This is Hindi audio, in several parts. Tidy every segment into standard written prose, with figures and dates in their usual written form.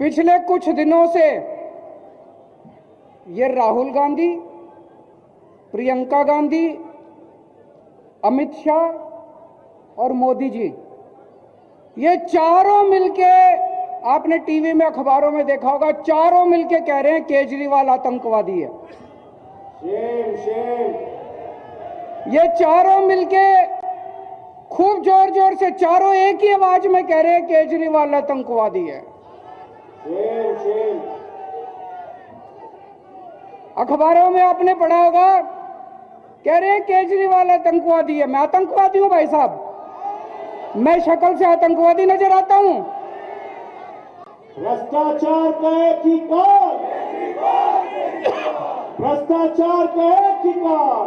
पिछले कुछ दिनों से ये राहुल गांधी, प्रियंका गांधी, अमित शाह और मोदी जी, ये चारों मिलके, आपने टीवी में अखबारों में देखा होगा, चारों मिलके कह रहे हैं केजरीवाल आतंकवादी है। Shem Shem. ये चारों मिलके खूब जोर जोर से, चारों एक ही आवाज में कह रहे हैं केजरीवाल आतंकवादी है। Shem Shem. अखबारों में आपने पढ़ा होगा, कह रहे हैं केजरीवाल आतंकवादी है। मैं आतंकवादी हूं भाई साहब? मैं शक्ल से आतंकवादी नजर आता हूं? भ्रष्टाचार का एक ही काल, भ्रष्टाचार का एक ही काल,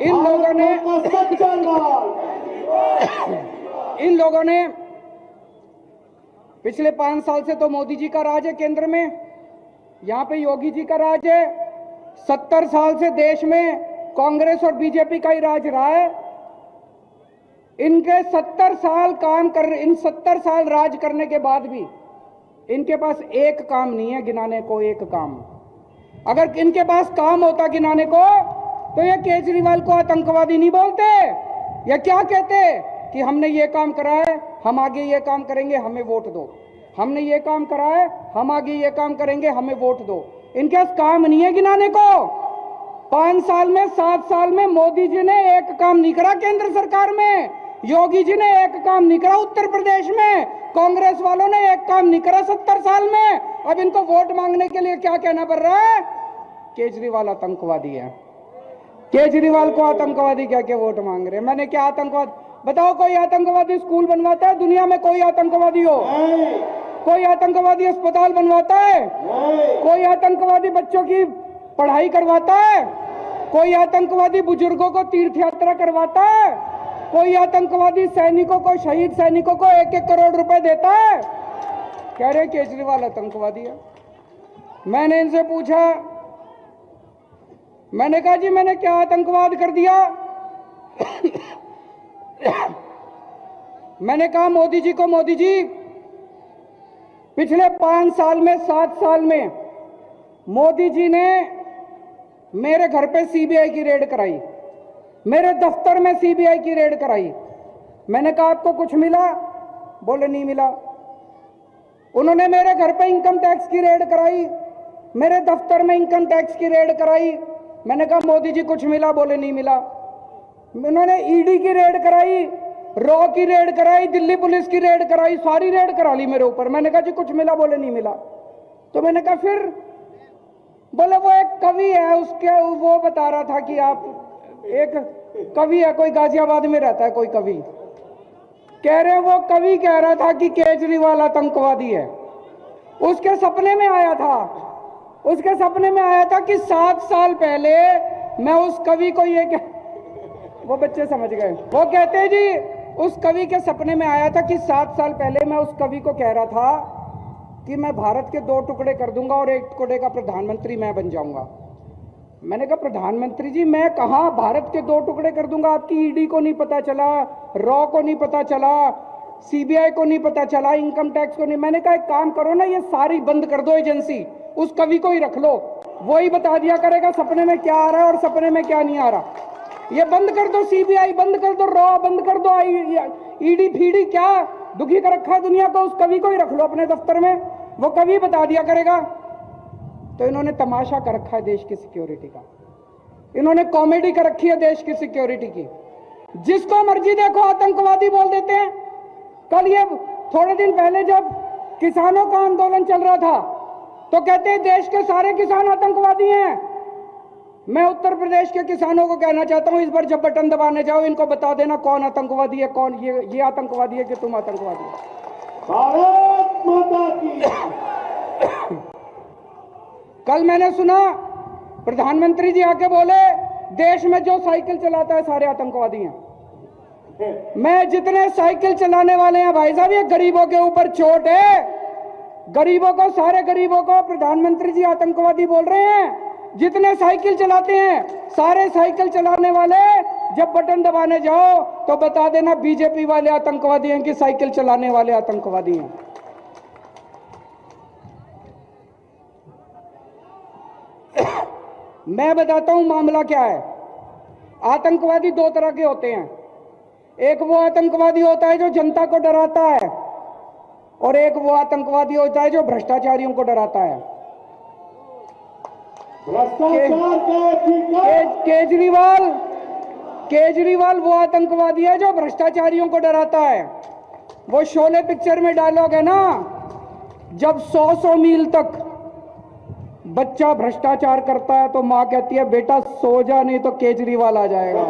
इन लोगों ने सच्चा लाल। इन लोगों ने पिछले 5 साल से तो मोदी जी का राज है केंद्र में, यहां पे योगी जी का राज है। 70 साल से देश में कांग्रेस और बीजेपी का ही राज रहा है। इनके 70 साल इन 70 साल राज करने के बाद भी इनके पास एक काम नहीं है गिनाने को, एक काम। अगर इनके पास काम होता गिनाने को तो ये केजरीवाल को आतंकवादी नहीं बोलते। या क्या कहते कि हमने ये काम करा है, हम आगे ये काम करेंगे, हमें वोट दो। हमने ये काम करा है, हम आगे ये काम करेंगे, हमें वोट दो। इनके पास काम नहीं है गिनाने को। 5 साल में, 7 साल में मोदी जी ने एक काम नहीं करा केंद्र सरकार में, योगी जी ने एक काम नहीं करा उत्तर प्रदेश में, कांग्रेस वालों ने एक काम नहीं करा 70 साल में। अब इनको वोट मांगने के लिए क्या कहना पड़ रहा है? केजरीवाल आतंकवादी है। केजरीवाल को आतंकवादी क्या क्या वोट मांग रहे हैं? मैंने क्या आतंकवाद बताओ? कोई आतंकवादी स्कूल बनवाता है दुनिया में? कोई आतंकवादी हो? कोई आतंकवादी अस्पताल बनवाता है? कोई आतंकवादी बच्चों की पढ़ाई करवाता है? कोई आतंकवादी बुजुर्गों को तीर्थ यात्रा करवाता है? कोई आतंकवादी सैनिकों को, शहीद सैनिकों को 1-1 करोड़ रुपए देता है? कह रहे केजरीवाल आतंकवादी है। मैंने इनसे पूछा, मैंने कहा जी मैंने क्या आतंकवाद कर दिया? मैंने कहा मोदी जी को, मोदी जी पिछले 5 साल में, 7 साल में मोदी जी ने मेरे घर पे सीबीआई की रेड कराई, मेरे दफ्तर में सीबीआई की रेड कराई। मैंने कहा आपको कुछ मिला? बोले नहीं मिला। उन्होंने मेरे घर पे इनकम टैक्स की रेड कराई, मेरे दफ्तर में इनकम टैक्स की रेड कराई। मैंने कहा मोदी जी कुछ मिला? बोले नहीं मिला। उन्होंने ईडी की रेड कराई, रॉ की रेड कराई, दिल्ली पुलिस की रेड कराई, सारी रेड करा ली मेरे ऊपर। मैंने कहा जी कुछ मिला? बोले नहीं मिला। तो मैंने कहा फिर? बोले वो एक कवि है, उसके वो बता रहा था कि आप एक कवि है, कोई गाजियाबाद में रहता है कोई कवि, कह रहे वो कवि कह रहा था कि केजरीवाल आतंकवादी है। उसके सपने में आया था, उसके सपने में आया था कि 7 साल पहले मैं उस कवि को ये वो बच्चे समझ गए। वो कहते जी उस कवि के सपने में आया था कि 7 साल पहले मैं उस कवि को कह रहा था कि मैं भारत के 2 टुकड़े कर दूंगा और 1 टुकड़े का प्रधानमंत्री मैं बन जाऊंगा। मैंने कहा प्रधानमंत्री जी मैं कहां भारत के 2 टुकड़े कर दूंगा? आपकी ईडी को नहीं पता चला, रॉ को नहीं पता चला, सीबीआई को नहीं पता चला, इनकम टैक्स को नहीं। मैंने कहा एक काम करो ना, ये सारी बंद कर दो एजेंसी, उस कवि को ही रख लो, वो ही बता दिया करेगा सपने में क्या आ रहा है और सपने में क्या नहीं आ रहा। ये बंद कर दो, सीबीआई बंद कर दो, रॉ बंद कर दो, ईडी फीडी क्या दुखी कर रखा है दुनिया को, उस कवि को ही रख लो अपने दफ्तर में, वो कवि बता दिया करेगा। तो इन्होंने तमाशा कर रखा है देश की सिक्योरिटी का, इन्होंने कॉमेडी कर रखी है देश की सिक्योरिटी की। जिसको मर्जी देखो आतंकवादी बोल देते हैं। कल ये थोड़े दिन पहले जब किसानों का आंदोलन चल रहा था तो कहते हैं देश के सारे किसान आतंकवादी हैं। मैं उत्तर प्रदेश के किसानों को कहना चाहता हूं, इस बार जब बटन दबाने जाओ इनको बता देना कौन आतंकवादी है, कौन ये आतंकवादी है कि तुम आतंकवादी हो। भारत माता की। कल मैंने सुना प्रधानमंत्री जी आके बोले देश में जो साइकिल चलाता है सारे आतंकवादी हैं। मैं जितने साइकिल चलाने वाले हैं भाई साहब, ये गरीबों के ऊपर चोट है। गरीबों को, सारे गरीबों को प्रधानमंत्री जी आतंकवादी बोल रहे हैं। जितने साइकिल चलाते हैं सारे साइकिल चलाने वाले जब बटन दबाने जाओ तो बता देना बीजेपी वाले आतंकवादी हैं कि साइकिल चलाने वाले आतंकवादी हैं। मैं बताता हूं मामला क्या है। आतंकवादी दो तरह के होते हैं। एक वो आतंकवादी होता है जो जनता को डराता है, और एक वो आतंकवादी होता है जो भ्रष्टाचारियों को डराता है। भ्रष्टाचार का ठिकाना। केजरीवाल वो आतंकवादी है जो भ्रष्टाचारियों को डराता है। वो शोले पिक्चर में डायलॉग है ना, जब 100 मील तक बच्चा भ्रष्टाचार करता है तो मां कहती है बेटा सो जा, नहीं तो केजरीवाल आ जाएगा।